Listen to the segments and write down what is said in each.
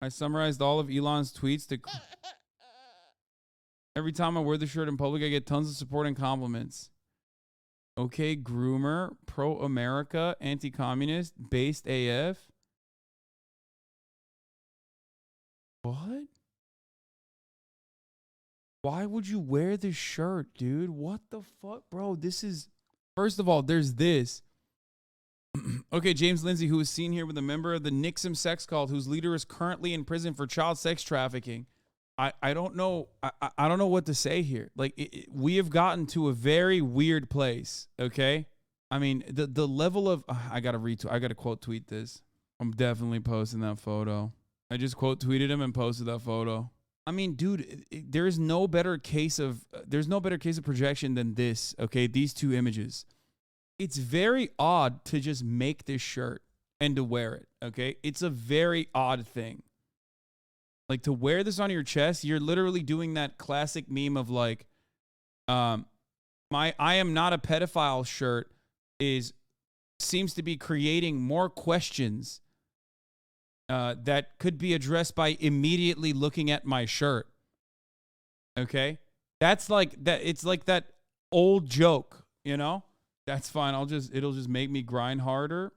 I summarized all of Elon's tweets to... Every time I wear the shirt in public, I get tons of support and compliments. Okay, groomer, pro-America, anti-communist, based AF. What? Why would you wear this shirt, dude? What the fuck? Bro, this is... First of all, there's this. Okay, James Lindsay, who is seen here with a member of the Nexium sex cult, whose leader is currently in prison for child sex trafficking. I don't know. I don't know what to say here. Like, we have gotten to a very weird place. Okay, I mean the level of I gotta quote tweet this. I'm definitely posting that photo. I just quote tweeted him and posted that photo. I mean, dude, there's no better case of projection than this. Okay, these two images. It's very odd to just make this shirt and to wear it. Okay, it's a very odd thing. Like, to wear this on your chest, you're literally doing that classic meme of like, my I am not a pedophile shirt seems to be creating more questions that could be addressed by immediately looking at my shirt. Okay? That's like that. It's like that old joke, you know? That's fine. It'll just make me grind harder.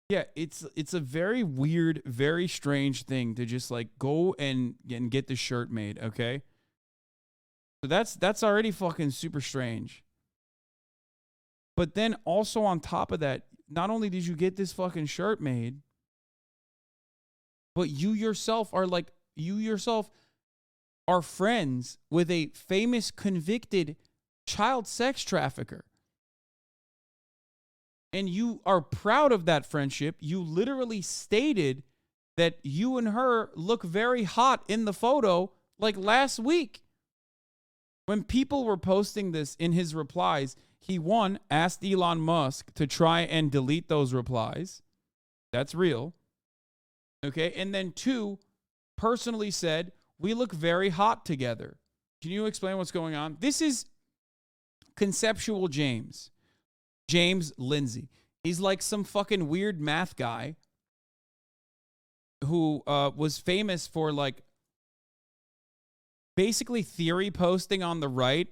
Yeah, it's a very weird, very strange thing to just like go and get the shirt made, okay? So that's already fucking super strange. But then also on top of that, not only did you get this fucking shirt made, but you yourself are friends with a famous convicted child sex trafficker. And you are proud of that friendship. You literally stated that you and her look very hot in the photo like last week. When people were posting this in his replies, he asked Elon Musk to try and delete those replies. That's real. Okay. And then 2, personally said, we look very hot together. Can you explain what's going on? This is conceptual James Lindsay. He's like some fucking weird math guy who was famous for like basically theory posting on the right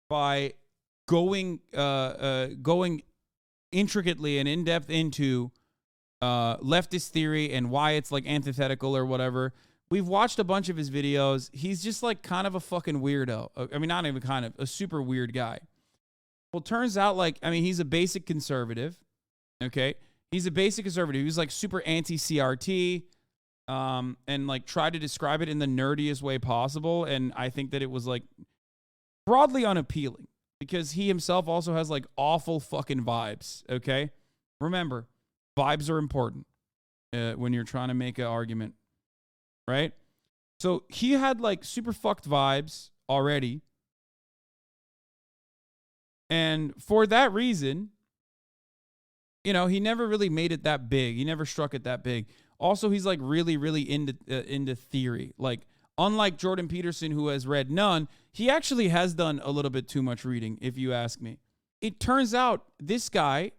by going intricately and in depth into leftist theory and why it's like antithetical or whatever. We've watched a bunch of his videos. He's just like kind of a fucking weirdo. I mean, not even kind of, a super weird guy. Well, turns out, like, I mean, he's a basic conservative, okay? He's a basic conservative. He was, like, super anti-CRT and, like, tried to describe it in the nerdiest way possible, and I think that it was, like, broadly unappealing because he himself also has, like, awful fucking vibes, okay? Remember, vibes are important when you're trying to make an argument, right? So he had, like, super fucked vibes already. And for that reason, you know, he never really made it that big. He never struck it that big. Also, he's like really, really into theory. Like, unlike Jordan Peterson, who has read none, he actually has done a little bit too much reading, if you ask me. It turns out this guy,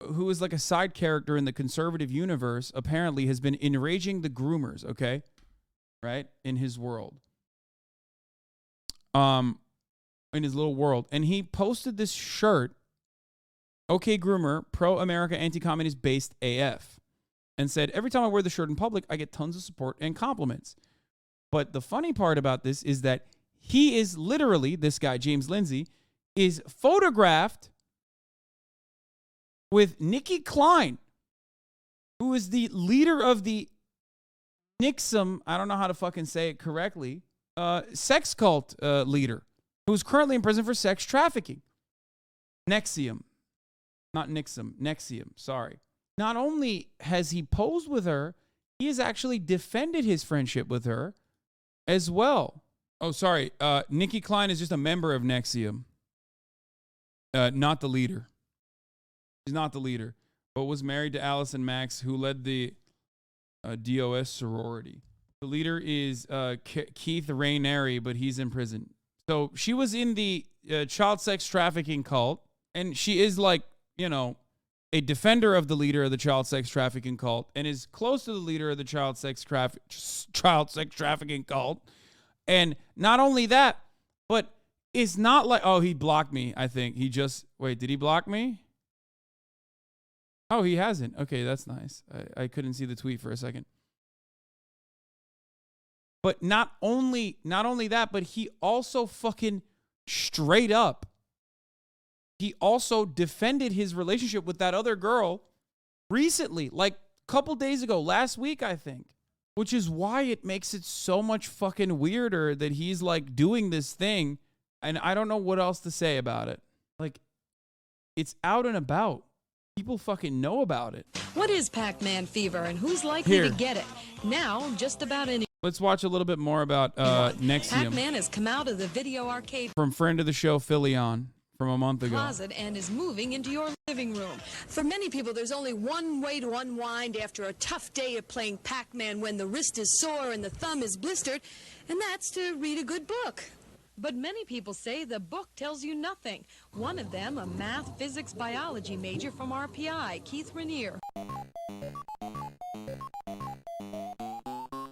who is like a side character in the conservative universe, apparently has been enraging the groomers, okay? Right? In his world. In his little world. And he posted this shirt, okay, groomer, pro-America, anti-communist, based AF, and said, every time I wear the shirt in public, I get tons of support and compliments. But the funny part about this is that he is literally, this guy, James Lindsay, is photographed with Nikki Klein, who is the leader of the Nexium, I don't know how to fucking say it correctly, sex cult leader, who's currently in prison for sex trafficking. Nexium. Not Nexium. Nexium. Sorry. Not only has he posed with her, he has actually defended his friendship with her as well. Oh, sorry. Nikki Klein is just a member of Nexium. Not the leader. She's not the leader, but was married to Allison Max, who led the DOS sorority. The leader is Keith Raniere, but he's in prison. So she was in the child sex trafficking cult, and she is like, you know, a defender of the leader of the child sex trafficking cult and is close to the leader of the child sex trafficking cult. And not only that, but it's not like, oh, he blocked me, I think. Wait, did he block me? Oh, he hasn't. Okay, that's nice. I couldn't see the tweet for a second. But not only that, but he also fucking straight up, he also defended his relationship with that other girl recently, like a couple days ago, last week, I think. Which is why it makes it so much fucking weirder that he's like doing this thing. And I don't know what else to say about it. Like, it's out and about. People fucking know about it. What is Pac-Man fever and who's likely to get it? Now, just about any. Let's watch a little bit more about Nexium. Pac-Man has come out of the video arcade from friend of the show, Philion, from a month ago. Closet and is moving into your living room. For many people, there's only one way to unwind after a tough day of playing Pac-Man when the wrist is sore and the thumb is blistered, and that's to read a good book. But many people say the book tells you nothing. One of them, a math, physics, biology major from RPI, Keith Rainier.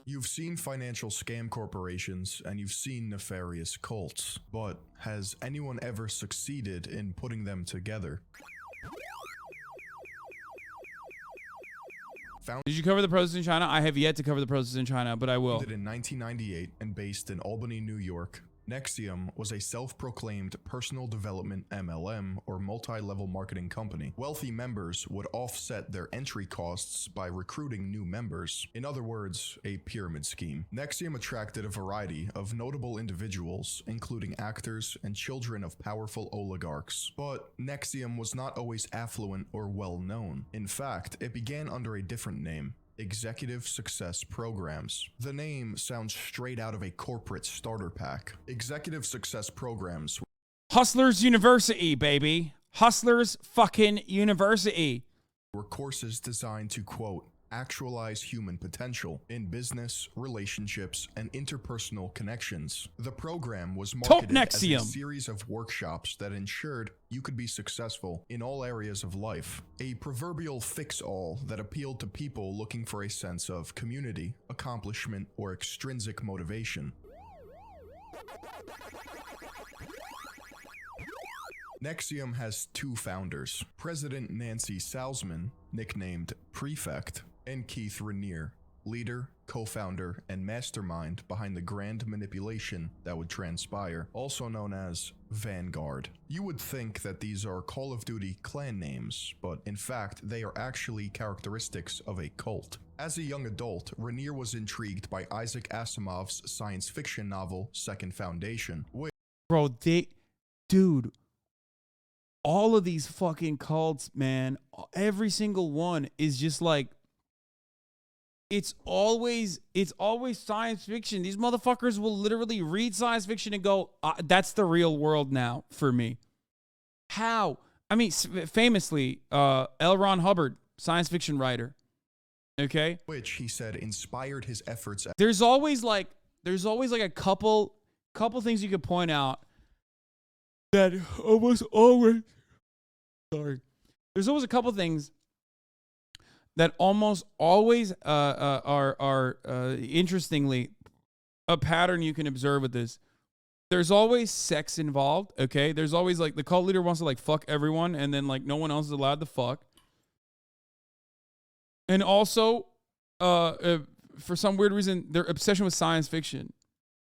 You've seen financial scam corporations and you've seen nefarious cults, but has anyone ever succeeded in putting them together? Did you cover the protests in China? I have yet to cover the protests in China, but I will. Founded in 1998 and based in Albany, New York, Nexium was a self-proclaimed personal development MLM or multi-level marketing company. Wealthy members would offset their entry costs by recruiting new members. In other words, a pyramid scheme. Nexium attracted a variety of notable individuals, including actors and children of powerful oligarchs. But Nexium was not always affluent or well-known. In fact, it began under a different name: Executive Success Programs. The name sounds straight out of a corporate starter pack. Executive Success Programs. Hustlers University, baby. Hustlers fucking University. Were courses designed to, quote, actualize human potential in business, relationships, and interpersonal connections. The program was marketed as a series of workshops that ensured you could be successful in all areas of life. A proverbial fix-all that appealed to people looking for a sense of community, accomplishment, or extrinsic motivation. Nexium has two founders, President Nancy Salzman, nicknamed Prefect, and Keith Rainier, leader, co-founder, and mastermind behind the grand manipulation that would transpire, also known as Vanguard. You would think that these are Call of Duty clan names, but in fact, they are actually characteristics of a cult. As a young adult, Rainier was intrigued by Isaac Asimov's science fiction novel, Second Foundation. Bro, dude, all of these fucking cults, man, every single one is just like, it's always science fiction. These motherfuckers will literally read science fiction and go, that's the real world now for me. How? I mean, famously, L. Ron Hubbard, science fiction writer. Okay? Which he said inspired his efforts. There's always like a couple things you could point out that almost always, there's always a couple things that almost always are interestingly a pattern you can observe with this. There's always sex involved, okay? There's always like the cult leader wants to like fuck everyone and then like no one else is allowed to fuck. And also, for some weird reason, their obsession with science fiction.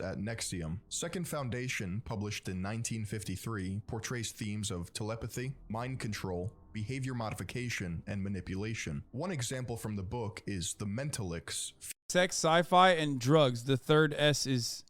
At Nexium, Second Foundation, published in 1953, portrays themes of telepathy, mind control, behavior modification, and manipulation. One example from the book is the Mentalix. Sex, sci-fi, and drugs. The third S is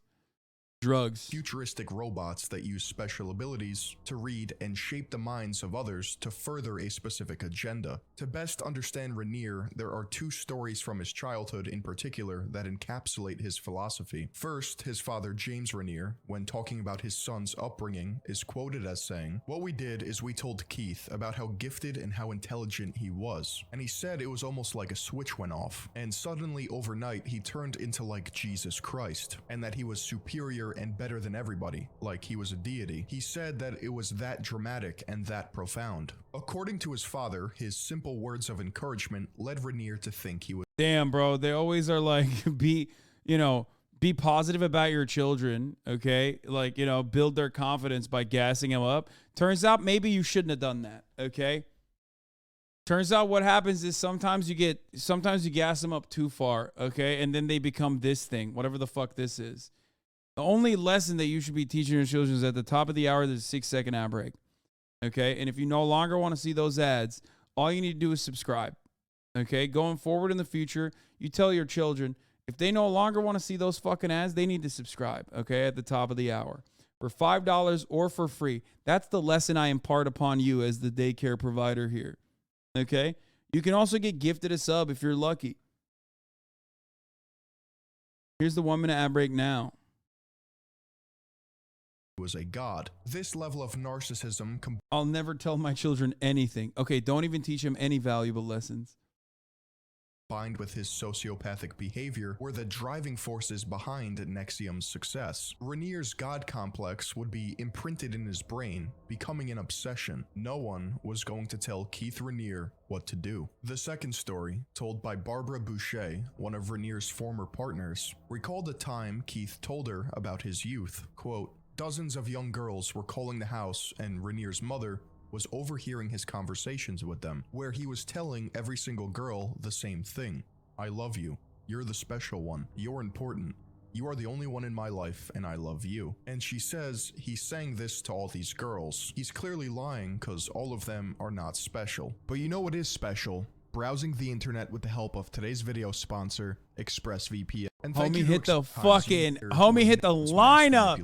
drugs. Futuristic robots that use special abilities to read and shape the minds of others to further a specific agenda. To best understand Rainier, there are two stories from his childhood in particular that encapsulate his philosophy. First, his father James Rainier, when talking about his son's upbringing, is quoted as saying, "What we did is we told Keith about how gifted and how intelligent he was, and he said it was almost like a switch went off, and suddenly overnight he turned into like Jesus Christ, and that he was superior greater and better than everybody, like he was a deity. He said that it was that dramatic and that profound. According to his father, his simple words of encouragement led Rainier to think he was— Damn, bro. They always are like, be positive about your children, okay? Like, build their confidence by gassing them up. Turns out maybe you shouldn't have done that, okay? Turns out what happens is sometimes you gas them up too far, okay? And then they become this thing, whatever the fuck this is. The only lesson that you should be teaching your children is at the top of the hour, there's a 6-second ad break, okay? And if you no longer want to see those ads, all you need to do is subscribe, okay? Going forward in the future, you tell your children, if they no longer want to see those fucking ads, they need to subscribe, okay, at the top of the hour. For $5 or for free. That's the lesson I impart upon you as the daycare provider here, okay? You can also get gifted a sub if you're lucky. Here's the 1-minute ad break now. was a god. This level of narcissism I'll never tell my children anything. Okay, don't even teach them any valuable lessons. combined with his sociopathic behavior were the driving forces behind Nexium's success. Rainier's god complex would be imprinted in his brain, becoming an obsession. No one was going to tell Keith Rainier what to do. The second story, told by Barbara Boucher, one of Rainier's former partners, recalled a time Keith told her about his youth. Quote, "Dozens of young girls were calling the house and Rainier's mother was overhearing his conversations with them, where he was telling every single girl the same thing. I love you. You're the special one. You're important. You are the only one in my life and I love you." And she says he's saying this to all these girls. He's clearly lying because all of them are not special. But you know what is special? Browsing the internet with the help of today's video sponsor, ExpressVPN. And Homie hit the fucking, homie hit the lineup.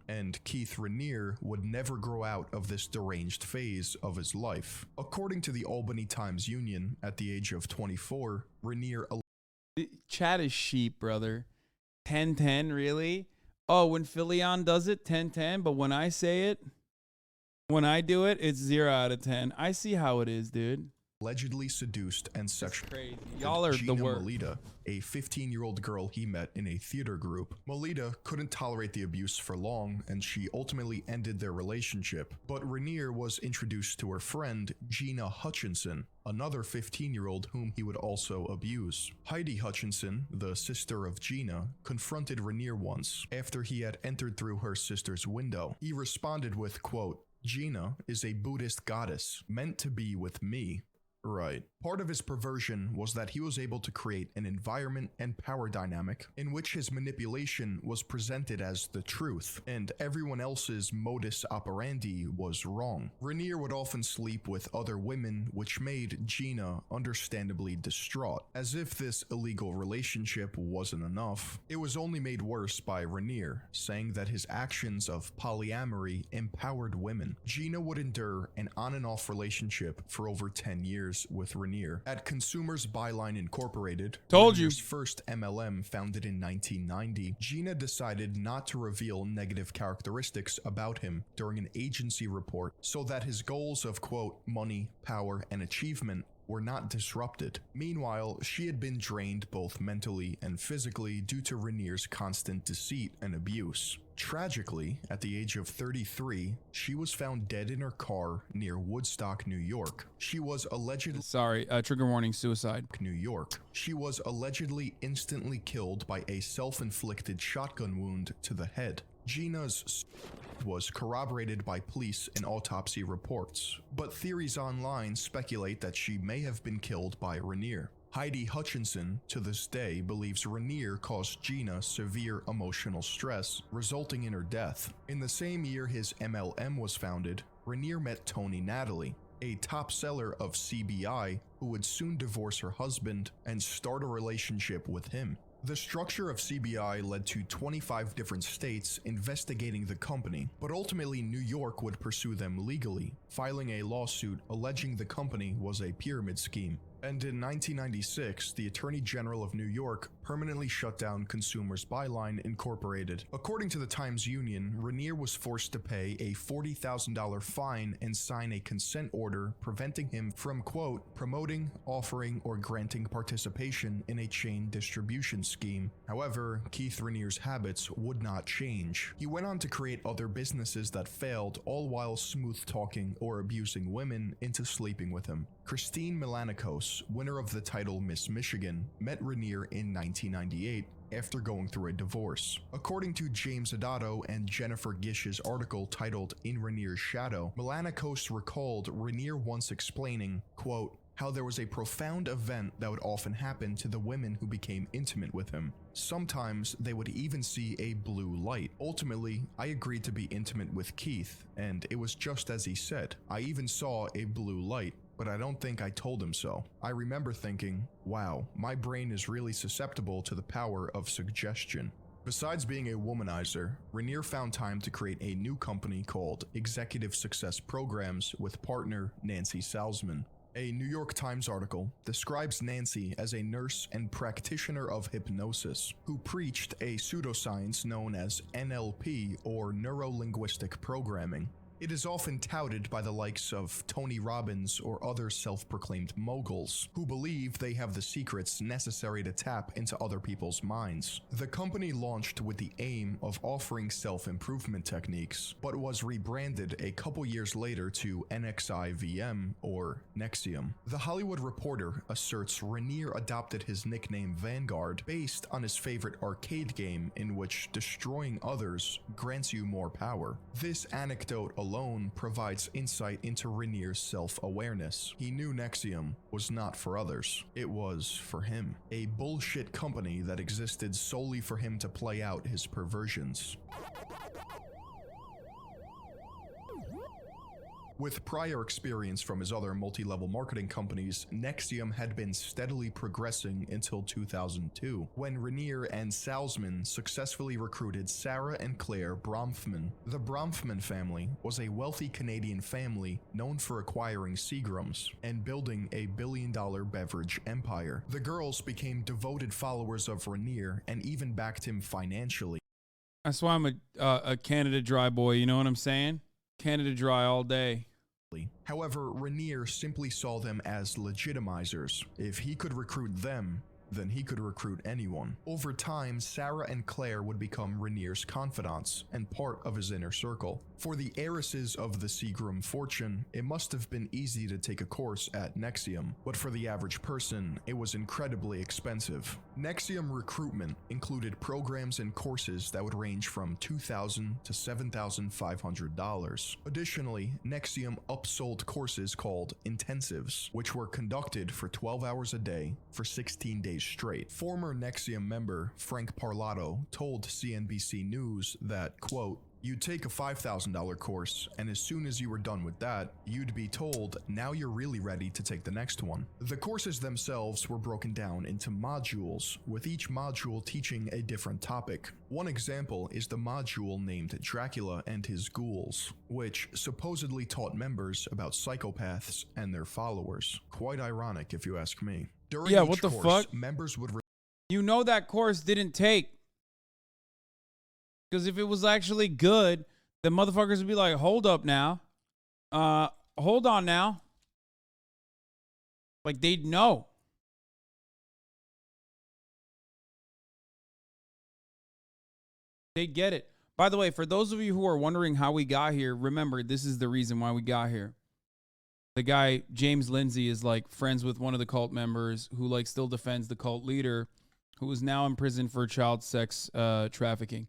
And Keith Rainier would never grow out of this deranged phase of his life. According to the Albany Times-Union, at the age of 24, Rainier— Chat is sheep, brother. 10-10, really? Oh, when Philion does it, 10-10, but when I say it, when I do it, it's 0 out of 10. I see how it is, dude. allegedly seduced and sexually— Y'all are Gina the worst. Melita, a 15-year-old girl he met in a theater group. Melita couldn't tolerate the abuse for long, and she ultimately ended their relationship. But Rainier was introduced to her friend, Gina Hutchinson, another 15-year-old whom he would also abuse. Heidi Hutchinson, the sister of Gina, confronted Rainier once after he had entered through her sister's window. He responded with, quote, "Gina is a Buddhist goddess meant to be with me." Right. Part of his perversion was that he was able to create an environment and power dynamic in which his manipulation was presented as the truth, and everyone else's modus operandi was wrong. Rainier would often sleep with other women, which made Gina understandably distraught. As if this illegal relationship wasn't enough, it was only made worse by Rainier, saying that his actions of polyamory empowered women. Gina would endure an on and off relationship for over 10 years with Rainier. At Consumers Byline Incorporated, Told you. Rainier's first MLM, founded in 1990, Gina decided not to reveal negative characteristics about him during an agency report so that his goals of, quote, money, power, and achievement were not disrupted. Meanwhile, she had been drained both mentally and physically due to Rainier's constant deceit and abuse. Tragically, at the age of 33, she was found dead in her car near Woodstock, New York. She was allegedly— Sorry, trigger warning, suicide. New York. She was allegedly instantly killed by a self-inflicted shotgun wound to the head. Gina's was corroborated by police and autopsy reports, but theories online speculate that she may have been killed by Rainier. Heidi Hutchinson, to this day, believes Rainier caused Gina severe emotional stress, resulting in her death. In the same year his MLM was founded, Rainier met Tony Natalie, a top seller of CBI who would soon divorce her husband and start a relationship with him. The structure of CBI led to 25 different states investigating the company, but ultimately New York would pursue them legally, filing a lawsuit alleging the company was a pyramid scheme. And in 1996, the Attorney General of New York permanently shut down Consumers Byline Incorporated. According to the Times-Union, Rainier was forced to pay a $40,000 fine and sign a consent order preventing him from, quote, promoting, offering, or granting participation in a chain distribution scheme. However, Keith Rainier's habits would not change. He went on to create other businesses that failed, all while smooth-talking or abusing women into sleeping with him. Christine Milanikos, winner of the title Miss Michigan, met Rainier in 1998 after going through a divorce. According to James Adato and Jennifer Gish's article titled In Rainier's Shadow, Milanikos recalled Rainier once explaining, quote, how there was a profound event that would often happen to the women who became intimate with him. Sometimes they would even see a blue light. Ultimately, I agreed to be intimate with Keith, and it was just as he said. I even saw a blue light, but I don't think I told him so. I remember thinking, wow, my brain is really susceptible to the power of suggestion. Besides being a womanizer, Rainier found time to create a new company called Executive Success Programs with partner Nancy Salzman. A New York Times article describes Nancy as a nurse and practitioner of hypnosis who preached a pseudoscience known as NLP or Neuro-Linguistic Programming. It is often touted by the likes of Tony Robbins or other self-proclaimed moguls who believe they have the secrets necessary to tap into other people's minds. The company launched with the aim of offering self-improvement techniques, but was rebranded a couple years later to NXIVM or Nexium. The Hollywood Reporter asserts Rainier adopted his nickname Vanguard based on his favorite arcade game in which destroying others grants you more power. This anecdote alone provides insight into Rainier's self-awareness. He knew Nexium was not for others. It was for him. A bullshit company that existed solely for him to play out his perversions. With prior experience from his other multi-level marketing companies, Nexium had been steadily progressing until 2002, when Rainier and Salzman successfully recruited Sarah and Claire Bronfman. The Bronfman family was a wealthy Canadian family known for acquiring Seagrams and building a billion-dollar beverage empire. The girls became devoted followers of Rainier and even backed him financially. That's why I'm a Canada Dry boy, you know what I'm saying? Canada Dry all day. However, Rainier simply saw them as legitimizers. If he could recruit them, then he could recruit anyone. Over time, Sarah and Claire would become Rainier's confidants and part of his inner circle. For the heiresses of the Seagram fortune, it must have been easy to take a course at Nexium, but for the average person, it was incredibly expensive. Nexium recruitment included programs and courses that would range from $2,000 to $7,500. Additionally, Nexium upsold courses called intensives, which were conducted for 12 hours a day for 16 days straight. Former Nexium member Frank Parlato told CNBC News that, quote, you'd take a $5,000 course, and as soon as you were done with that, you'd be told, now you're really ready to take the next one. The courses themselves were broken down into modules, with each module teaching a different topic. One example is the module named Dracula and His Ghouls, which supposedly taught members about psychopaths and their followers. Quite ironic, if you ask me. During each what the course, fuck? Members would You know that course didn't take. Because if it was actually good, the motherfuckers would be like, hold up now. Hold on now. Like, they'd know. They get it. By the way, for those of you who are wondering how we got here, remember, this is the reason why we got here. The guy, James Lindsay, is like friends with one of the cult members who like still defends the cult leader who is now in prison for child sex trafficking.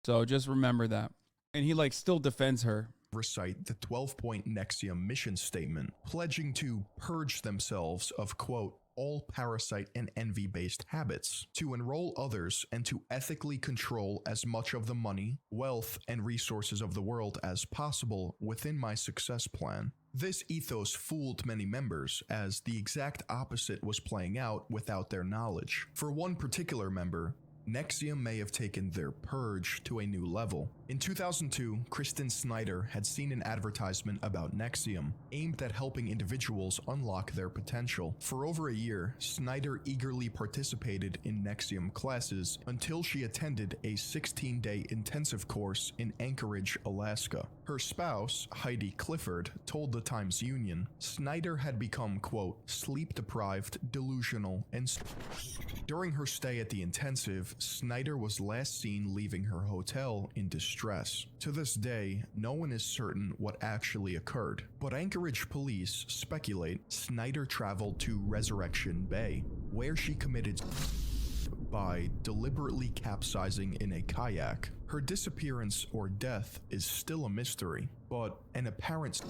So just remember that. And he like still defends her. Recite the 12-point Nexium mission statement, pledging to purge themselves of, quote, all parasite and envy-based habits, to enroll others, and to ethically control as much of the money, wealth, and resources of the world as possible within my success plan. This ethos fooled many members, as the exact opposite was playing out without their knowledge. For one particular member, Nexium may have taken their purge to a new level. In 2002, Kristen Snyder had seen an advertisement about Nexium, aimed at helping individuals unlock their potential. For over a year, Snyder eagerly participated in Nexium classes until she attended a 16-day intensive course in Anchorage, Alaska. Her spouse, Heidi Clifford, told the Times-Union Snyder had become, quote, sleep-deprived, delusional, and during her stay at the intensive, Snyder was last seen leaving her hotel in distress. To this day, no one is certain what actually occurred, but Anchorage police speculate Snyder traveled to Resurrection Bay, where she committed by deliberately capsizing in a kayak. Her disappearance or death is still a mystery, but an apparent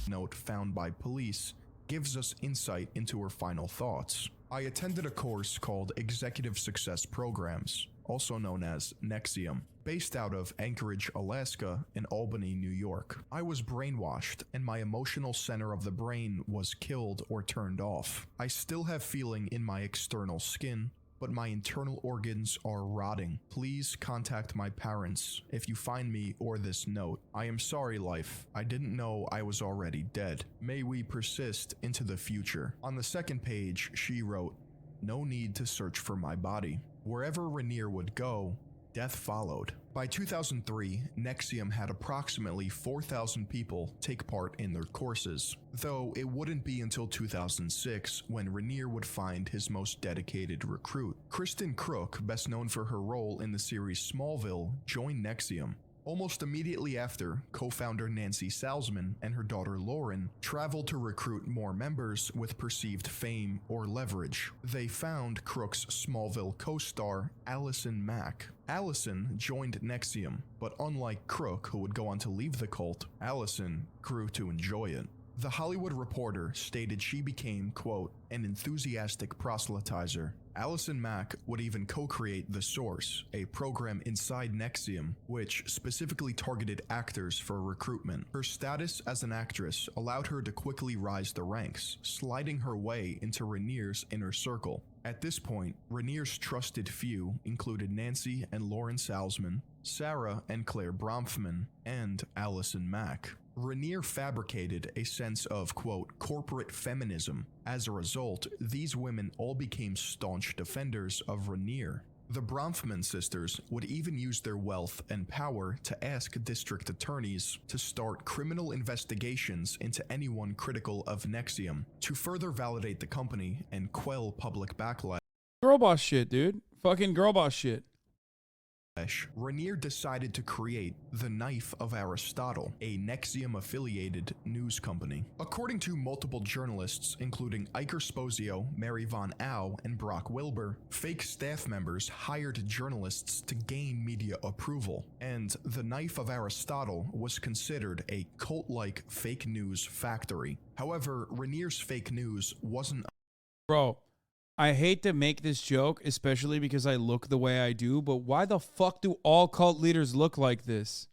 note found by police gives us insight into her final thoughts. I attended a course called Executive Success Programs, also known as Nexium, based out of Anchorage, Alaska, and Albany, New York. I was brainwashed, and my emotional center of the brain was killed or turned off. I still have feeling in my external skin, but my internal organs are rotting. Please contact my parents if you find me or this note. I am sorry, life. I didn't know I was already dead. May we persist into the future. On the second page, she wrote, no need to search for my body. Wherever Rainier would go, death followed. By 2003, Nexium had approximately 4,000 people take part in their courses, though it wouldn't be until 2006 when Rainier would find his most dedicated recruit. Kristen Crook, best known for her role in the series Smallville, joined Nexium. Almost immediately after, co-founder Nancy Salzman and her daughter Lauren traveled to recruit more members with perceived fame or leverage. They found Crook's Smallville co-star Allison Mack. Allison joined Nexium, but unlike Crook, who would go on to leave the cult, Allison grew to enjoy it. The Hollywood Reporter stated she became, quote, an enthusiastic proselytizer. Allison Mack would even co-create The Source, a program inside Nexium, which specifically targeted actors for recruitment. Her status as an actress allowed her to quickly rise the ranks, sliding her way into Rainier's inner circle. At this point, Rainier's trusted few included Nancy and Lauren Salzman, Sarah and Claire Bronfman, and Allison Mack. Rainier fabricated a sense of, quote, corporate feminism. As a result, these women all became staunch defenders of Rainier. The Bronfman sisters would even use their wealth and power to ask district attorneys to start criminal investigations into anyone critical of Nexium to further validate the company and quell public backlash. Girl boss shit, dude. Fucking girl boss shit. Rainier decided to create the Knife of Aristotle, a Nexium-affiliated news company. According to multiple journalists, including Iker Sposio, Mary Von Au, and Brock Wilbur, fake staff members hired journalists to gain media approval, and the Knife of Aristotle was considered a cult-like fake news factory. However, Rainier's fake news wasn't... Bro, I hate to make this joke, especially because I look the way I do, but why the fuck do all cult leaders look like this?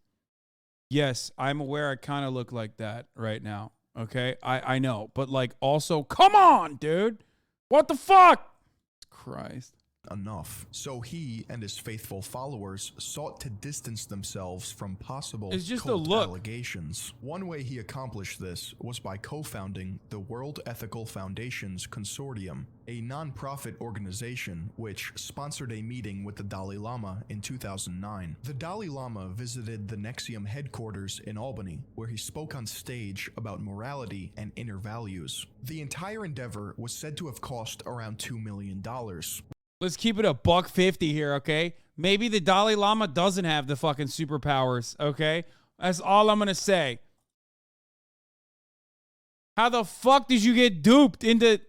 Yes, I'm aware I kind of look like that right now, okay? I know, but like also, come on, dude! What the fuck? Christ. Enough. So he and his faithful followers sought to distance themselves from possible It's just cult a look. allegations. One way he accomplished this was by co-founding the World Ethical Foundation's Consortium, a non-profit organization which sponsored a meeting with the Dalai Lama in 2009. The Dalai Lama visited the Nexium headquarters in Albany, where he spoke on stage about morality and inner values. The entire endeavor was said to have cost around $2 million. Let's keep it a $150 here, okay? Maybe the Dalai Lama doesn't have the fucking superpowers, okay? That's all I'm gonna say. How the fuck did you get duped into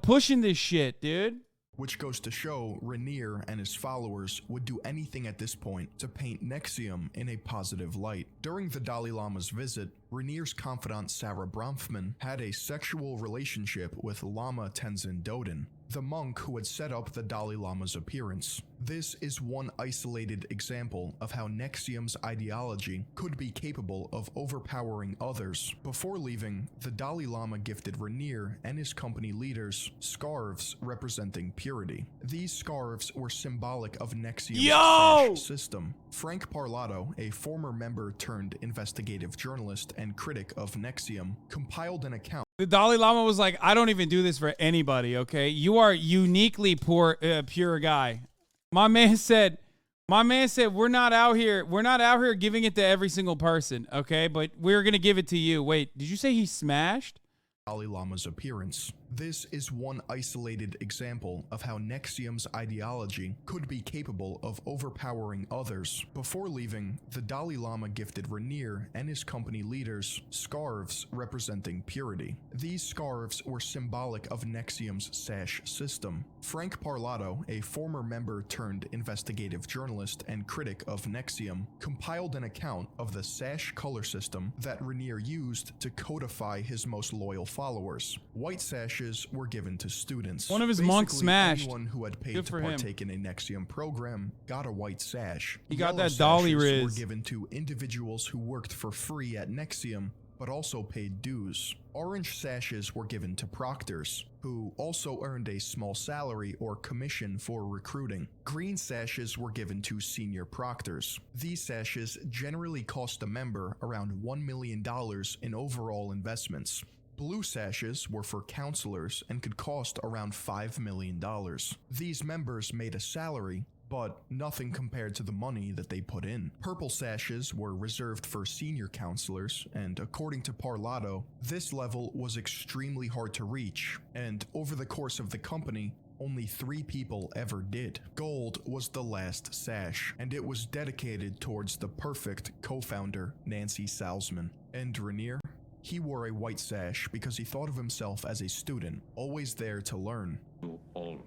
pushing this shit, dude? Which goes to show Rainier and his followers would do anything at this point to paint Nexium in a positive light. During the Dalai Lama's visit, Rainier's confidant Sarah Bronfman had a sexual relationship with Lama Tenzin Doden. the monk who had set up the Dalai Lama's appearance. This is one isolated example of how Nexium's ideology could be capable of overpowering others. Before leaving, the Dalai Lama gifted Rainier and his company leaders scarves representing purity. These scarves were symbolic of Nexium's sash system. Frank Parlato, a former member turned investigative journalist and critic of Nexium, compiled an account. The Dalai Lama was like, I don't even do this for anybody, okay? You are uniquely pure guy. My man said, we're not out here giving it to every single person, okay? But we're going to give it to you. Wait, did you say he smashed Dalai Lama's appearance? This is one isolated example of how Nexium's ideology could be capable of overpowering others. Before leaving, the Dalai Lama gifted Rainier and his company leaders scarves representing purity. These scarves were symbolic of Nexium's sash system. Frank Parlato, a former member turned investigative journalist and critic of Nexium, compiled an account of the sash color system that Rainier used to codify his most loyal followers. White sashes were given to students. One of his monks smashed. Anyone who had paid to partake in a Nexium program got a white sash. He got Yellow that dolly sashes riz. were given to individuals who worked for free at Nexium but also paid dues. Orange sashes were given to proctors, who also earned a small salary or commission for recruiting. Green sashes were given to senior proctors. These sashes generally cost a member around $1 million in overall investments. Blue sashes were for counselors and could cost around $5 million. These members made a salary, but nothing compared to the money that they put in. Purple sashes were reserved for senior counselors, and according to Parlato, this level was extremely hard to reach, and over the course of the company, only 3 people ever did. Gold was the last sash, and it was dedicated towards the perfect co-founder, Nancy Salzman. And Rainier? He wore a white sash because he thought of himself as a student, always there to learn. You all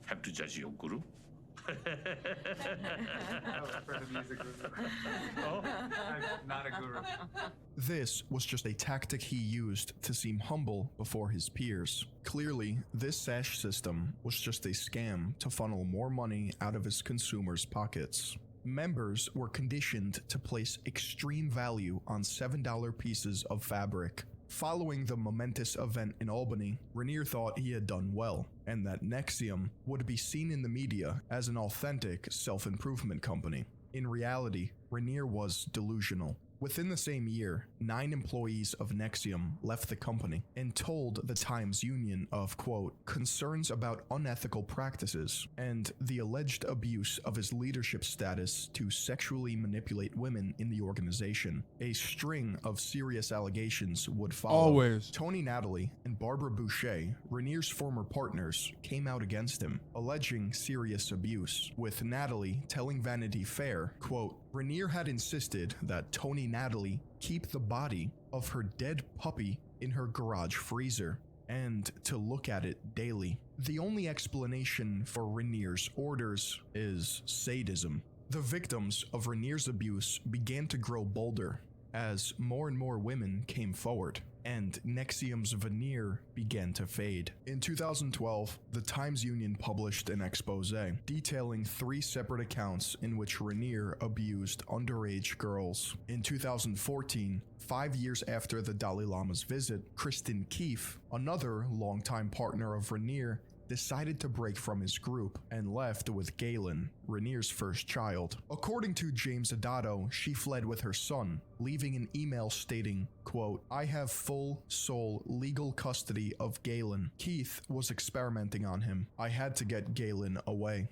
have to judge your guru. Not a guru. This was just a tactic he used to seem humble before his peers. Clearly, this sash system was just a scam to funnel more money out of his consumers' pockets. Members were conditioned to place extreme value on $7 pieces of fabric. Following the momentous event in Albany, Rainier thought he had done well, and that Nexium would be seen in the media as an authentic self-improvement company. In reality, Rainier was delusional. Within the same year, 9 employees of Nexium left the company and told the Times-Union of, quote, concerns about unethical practices and the alleged abuse of his leadership status to sexually manipulate women in the organization. A string of serious allegations would follow. Always. Tony Natalie and Barbara Boucher, Rainier's former partners, came out against him, alleging serious abuse, with Natalie telling Vanity Fair, quote, Rainier had insisted that Tony Natalie keep the body of her dead puppy in her garage freezer and to look at it daily. The only explanation for Rainier's orders is sadism. The victims of Rainier's abuse began to grow bolder as more and more women came forward, and Nexium's veneer began to fade. In 2012, the Times-Union published an expose detailing 3 separate accounts in which Rainier abused underage girls. In 2014, 5 years after the Dalai Lama's visit, Kristen Keefe, another longtime partner of Rainier, decided to break from his group and left with Galen, Rainier's first child. According to James Adato, she fled with her son, leaving an email stating, quote, I have full, sole, legal custody of Galen. Keith was experimenting on him. I had to get Galen away.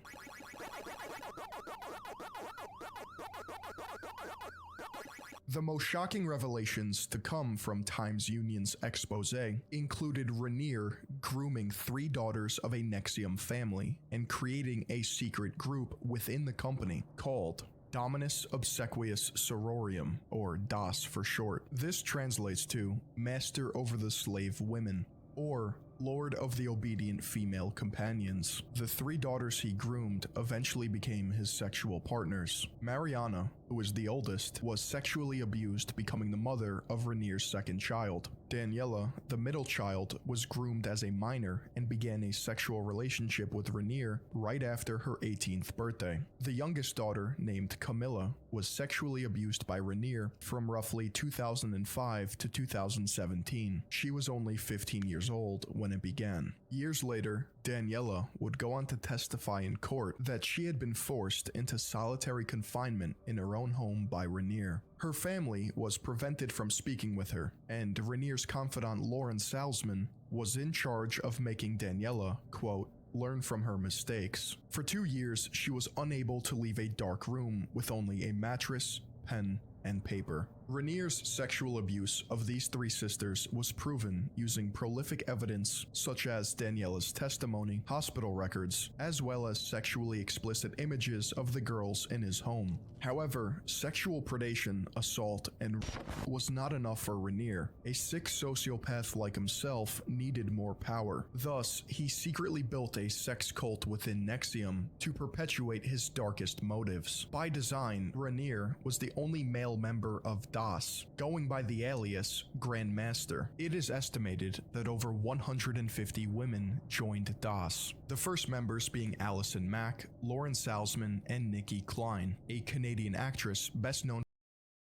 The most shocking revelations to come from Times-Union's expose included Rainier grooming 3 daughters of a Nexium family and creating a secret group within the company called Dominus Obsequious Sororium, or DOS for short. This translates to Master over the Slave Women, or Lord of the Obedient Female Companions. The 3 daughters he groomed eventually became his sexual partners. Mariana, who is the oldest, was sexually abused, becoming the mother of Rainier's second child. Daniela, the middle child, was groomed as a minor and began a sexual relationship with Rainier right after her 18th birthday. The youngest daughter, named Camilla, was sexually abused by Rainier from roughly 2005 to 2017. She was only 15 years old when it began. Years later, Daniela would go on to testify in court that she had been forced into solitary confinement in her own home by Rainier. Her family was prevented from speaking with her, and Rainier's confidant Lauren Salzman was in charge of making Daniela, quote, learn from her mistakes. For 2 years, she was unable to leave a dark room with only a mattress, pen, and paper. Rainier's sexual abuse of these three sisters was proven using prolific evidence such as Daniela's testimony, hospital records, as well as sexually explicit images of the girls in his home. However, sexual predation, assault, and was not enough for Rainier. A sick sociopath like himself needed more power. Thus, he secretly built a sex cult within Nexium to perpetuate his darkest motives. By design, Rainier was the only male member of DOS, going by the alias Grandmaster. It is estimated that over 150 women joined DOS, the first members being Allison Mack, Lauren Salzman, and Nikki Klein, a Canadian actress best known.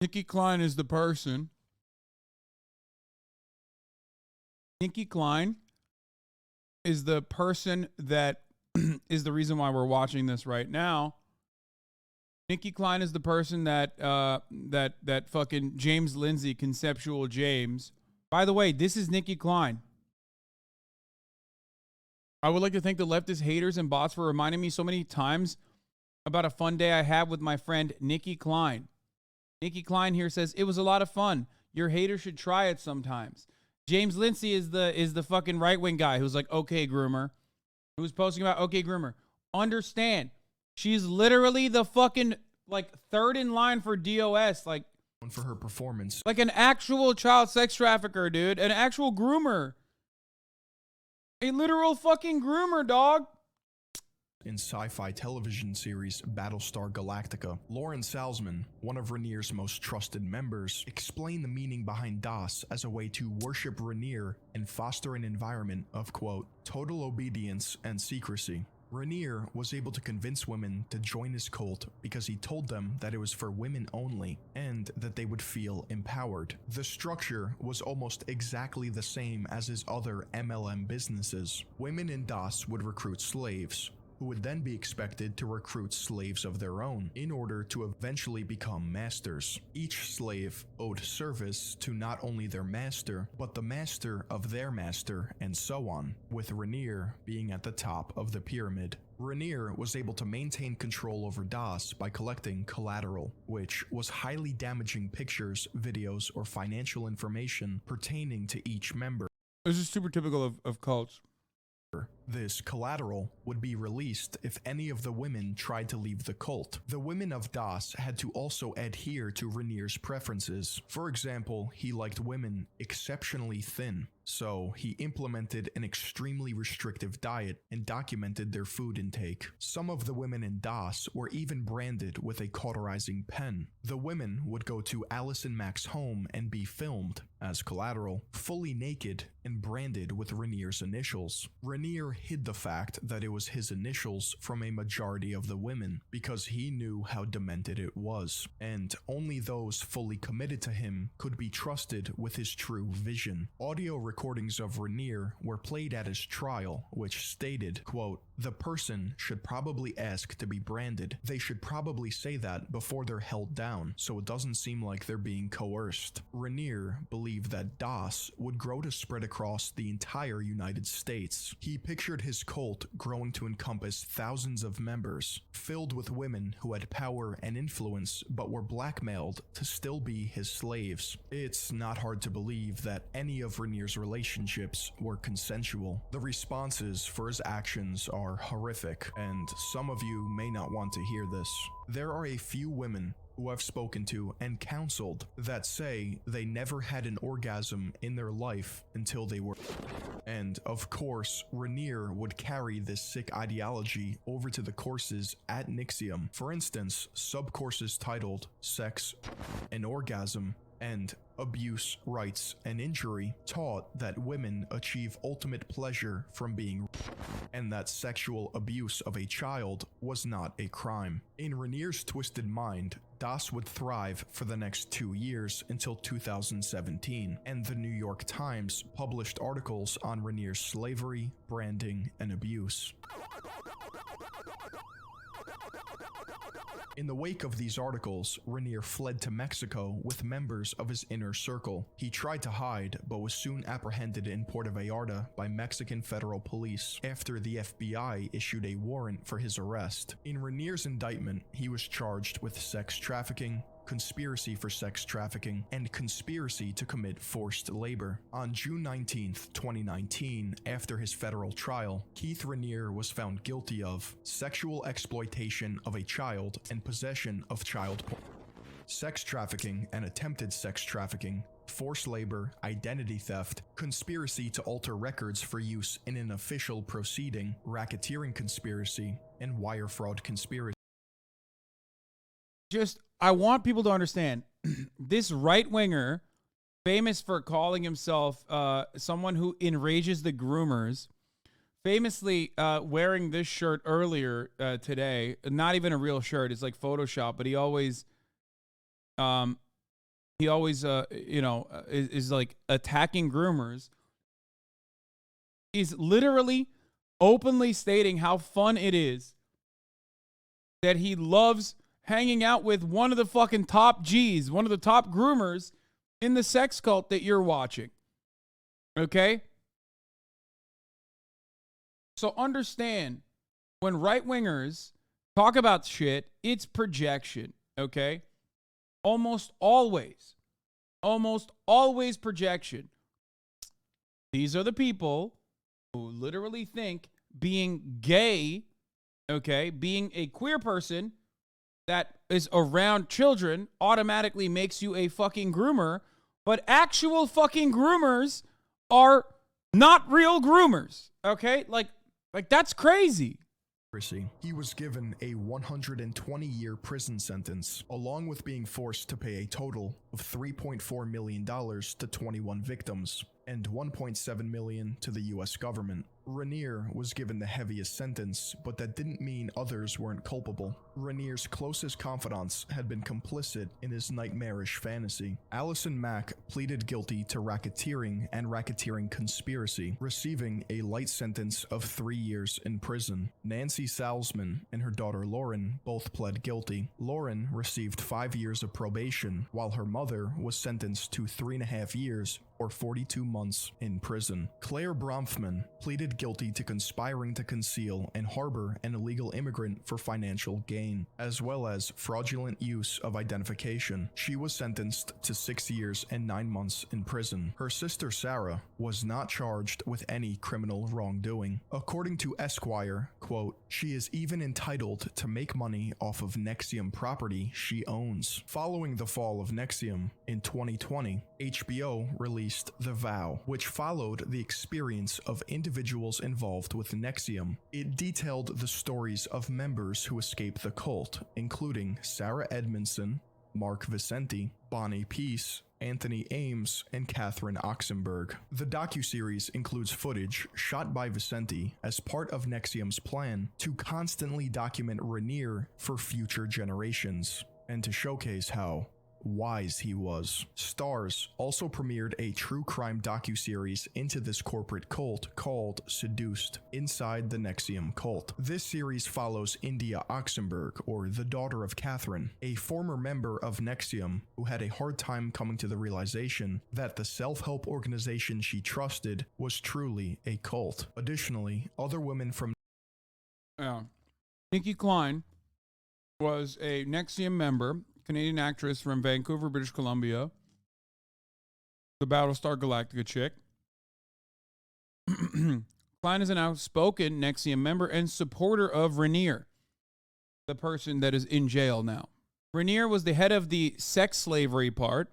Nikki Klein is the person. Nikki Klein is the person that is the reason why we're watching this right now. Nikki Klein is the person that that fucking James Lindsay, Conceptual James. By the way, this is Nikki Klein. I would like to thank the leftist haters and bots for reminding me so many times about a fun day I had with my friend Nikki Klein. Nikki Klein here says, it was a lot of fun. Your haters should try it sometimes. James Lindsay is the fucking right-wing guy who's like, okay, groomer. Who's posting about, okay, groomer. Understand. She's literally the fucking, like, third in line for DOS. Like, for her performance. Like an actual child sex trafficker, dude. An actual groomer. A literal fucking groomer, dog. In sci-fi television series Battlestar Galactica, Lauren Salzman, one of Rainier's most trusted members, explained the meaning behind DOS as a way to worship Rainier and foster an environment of, quote, total obedience and secrecy. Rainier was able to convince women to join his cult because he told them that it was for women only and that they would feel empowered. The structure was almost exactly the same as his other MLM businesses. Women in DOS would recruit slaves, who would then be expected to recruit slaves of their own in order to eventually become masters. Each slave owed service to not only their master, but the master of their master, and so on, with Rainier being at the top of the pyramid. Rainier was able to maintain control over DOS by collecting collateral, which was highly damaging pictures, videos, or financial information pertaining to each member. This is super typical of cults. This collateral would be released if any of the women tried to leave the cult. The women of DOS had to also adhere to Rainier's preferences. For example, he liked women exceptionally thin, so he implemented an extremely restrictive diet and documented their food intake. Some of the women in DOS were even branded with a cauterizing pen. The women would go to Allison Mack's home and be filmed as collateral, fully naked and branded with Rainier's initials. Rainier hid the fact that it was his initials from a majority of the women because he knew how demented it was, and only those fully committed to him could be trusted with his true vision. Audio recordings of Rainier were played at his trial, which stated, quote, the person should probably ask to be branded. They should probably say that before they're held down, so it doesn't seem like they're being coerced. Rainier believed that DOS would grow to spread across the entire United States. He pictured his cult growing to encompass thousands of members, filled with women who had power and influence but were blackmailed to still be his slaves. It's not hard to believe that any of Rainier's relationships were consensual. The responses for his actions are horrific, and some of you may not want to hear this. There are a few women who I've spoken to and counseled that say they never had an orgasm in their life until they were. And of course, Rainier would carry this sick ideology over to the courses at Nexium. For instance, sub-courses titled Sex and Orgasm and Abuse, Rights, and Injury taught that women achieve ultimate pleasure from being, and that sexual abuse of a child was not a crime. In Rainier's twisted mind, Das would thrive for the next 2 years until 2017, and the New York Times published articles on Rainier's slavery, branding, and abuse. In the wake of these articles, Rainier fled to Mexico with members of his inner circle. He tried to hide, but was soon apprehended in Puerto Vallarta by Mexican federal police after the FBI issued a warrant for his arrest. In Rainier's indictment, he was charged with sex trafficking, conspiracy for sex trafficking, and conspiracy to commit forced labor. On June 19, 2019, after his federal trial, Keith Rainier was found guilty of sexual exploitation of a child and possession of child porn, sex trafficking and attempted sex trafficking, forced labor, identity theft, conspiracy to alter records for use in an official proceeding, racketeering conspiracy, and wire fraud conspiracy. I want people to understand this right winger, famous for calling himself someone who enrages the groomers, famously wearing this shirt earlier today. Not even a real shirt; it's like Photoshop. But he always, is like attacking groomers. He's literally openly stating how fun it is that he loves hanging out with one of the fucking top G's, one of the top groomers in the sex cult that you're watching. Okay? So understand, when right-wingers talk about shit, it's projection, okay? Almost always projection. These are the people who literally think being gay, okay, being a queer person that is around children automatically makes you a fucking groomer, but actual fucking groomers are not real groomers, okay? Like that's crazy. He was given a 120-year prison sentence, along with being forced to pay a total of $3.4 million to 21 victims and $1.7 million to the US government. Rainier was given the heaviest sentence, but that didn't mean others weren't culpable. Rainier's closest confidants had been complicit in his nightmarish fantasy. Allison Mack pleaded guilty to racketeering and racketeering conspiracy, receiving a light sentence of 3 years in prison. Nancy Salzman and her daughter Lauren both pled guilty. Lauren received 5 years of probation, while her mother was sentenced to 3.5 years or 42 months in prison. Claire Bronfman pleaded guilty to conspiring to conceal and harbor an illegal immigrant for financial gain, as well as fraudulent use of identification. She was sentenced to 6 years and 9 months in prison. Her sister Sarah was not charged with any criminal wrongdoing. According to Esquire, quote, "She is even entitled to make money off of Nexium property she owns." Following the fall of Nexium in 2020, HBO released The Vow, which followed the experience of individuals involved with Nexium. It detailed the stories of members who escaped the cult, including Sarah Edmondson, Mark Vicente, Bonnie Peace, Anthony Ames, and Catherine Oxenberg. The docuseries includes footage shot by Vicente as part of Nexium's plan to constantly document Rainier for future generations, and to showcase how wise he was. Starz also premiered a true crime docuseries into this corporate cult called Seduced: Inside the Nexium Cult. This series follows India Oxenberg, or the daughter of Catherine, a former member of Nexium who had a hard time coming to the realization that the self-help organization she trusted was truly a cult. Additionally, other women from Nikki Klein was a Nexium member, Canadian actress from Vancouver, British Columbia, the Battlestar Galactica chick. Klein is an outspoken Nexium member and supporter of Rainier, the person that is in jail now. Rainier was the head of the sex slavery part,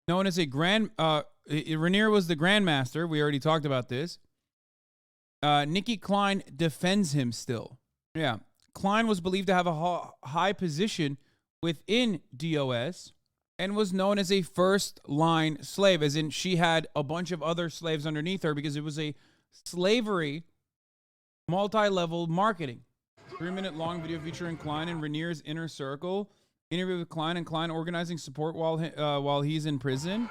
known as a Rainier was the grandmaster. We already talked about this. Nikki Klein defends him still. Yeah. Klein was believed to have a high position within DOS and was known as a first-line slave, as in she had a bunch of other slaves underneath her because it was a slavery multi-level marketing. 3-minute long video featuring Klein and Rainier's inner circle. Interview with Klein and Klein organizing support while he's in prison.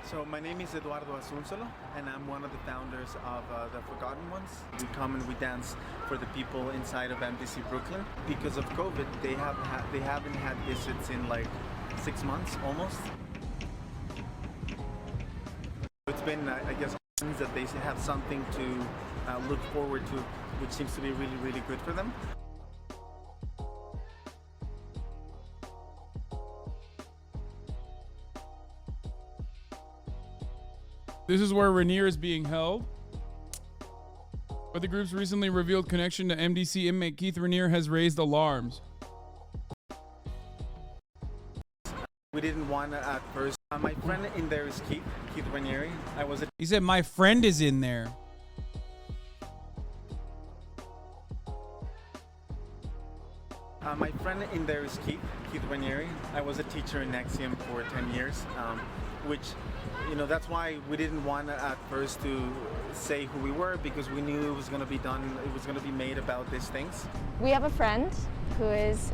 So my name is Eduardo Asunsolo, and I'm one of the founders of the Forgotten Ones. We come and we dance for the people inside of MDC Brooklyn. Because of COVID, they haven't had visits in like 6 months almost. It's been, I guess, that they have something to look forward to, which seems to be really, really good for them. This is where Rainier is being held. But the group's recently revealed connection to MDC inmate Keith Rainier has raised alarms. We didn't want to at first. My friend in there is Keith Rainier. He said, my friend is in there. My friend in there is Keith Rainier. I was a teacher in Nexium for 10 years, which, you know, that's why we didn't want at first to say who we were, because we knew it was going to be done, it was going to be made about these things. We have a friend who is...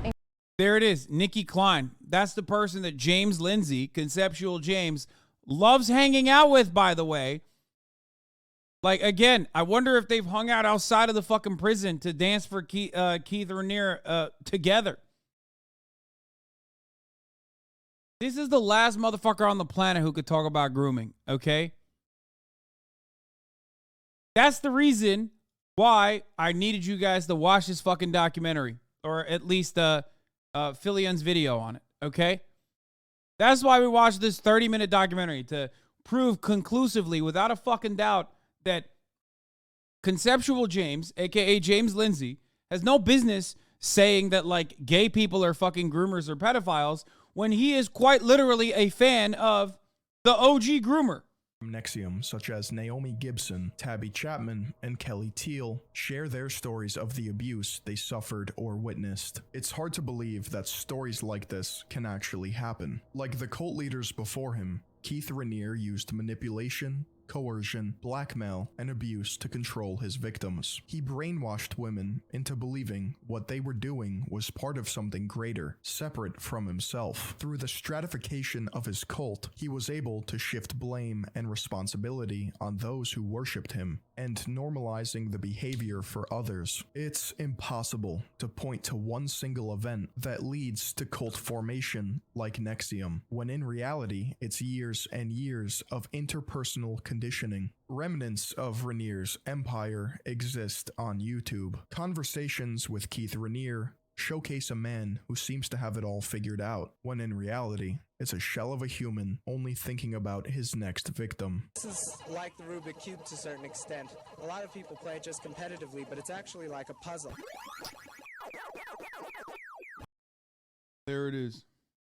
There it is, Nikki Klein. That's the person that James Lindsay, Conceptual James, loves hanging out with, by the way. Like, again, I wonder if they've hung out outside of the fucking prison to dance for Keith Rainier together. This is the last motherfucker on the planet who could talk about grooming, okay? That's the reason why I needed you guys to watch this fucking documentary, or at least Philion's video on it, okay? That's why we watched this 30-minute documentary, to prove conclusively, without a fucking doubt, that Conceptual James, aka James Lindsay, has no business saying that, like, gay people are fucking groomers or pedophiles when he is quite literally a fan of the OG groomer. Nexium, such as Naomi Gibson, Tabby Chapman, and Kelly Teal, share their stories of the abuse they suffered or witnessed. It's hard to believe that stories like this can actually happen. Like the cult leaders before him, Keith Rainier used manipulation, coercion, blackmail, and abuse to control his victims. He brainwashed women into believing what they were doing was part of something greater, separate from himself. Through the stratification of his cult, he was able to shift blame and responsibility on those who worshipped him, and normalizing the behavior for others. It's impossible to point to one single event that leads to cult formation like Nexium, when in reality, it's years and years of interpersonal conditioning. Remnants of Rainier's empire exist on YouTube. Conversations with Keith Rainier showcase a man who seems to have it all figured out, when in reality, it's a shell of a human only thinking about his next victim. This is like the Rubik Cube to a certain extent. A lot of people play it just competitively, but it's actually like a puzzle. There it is.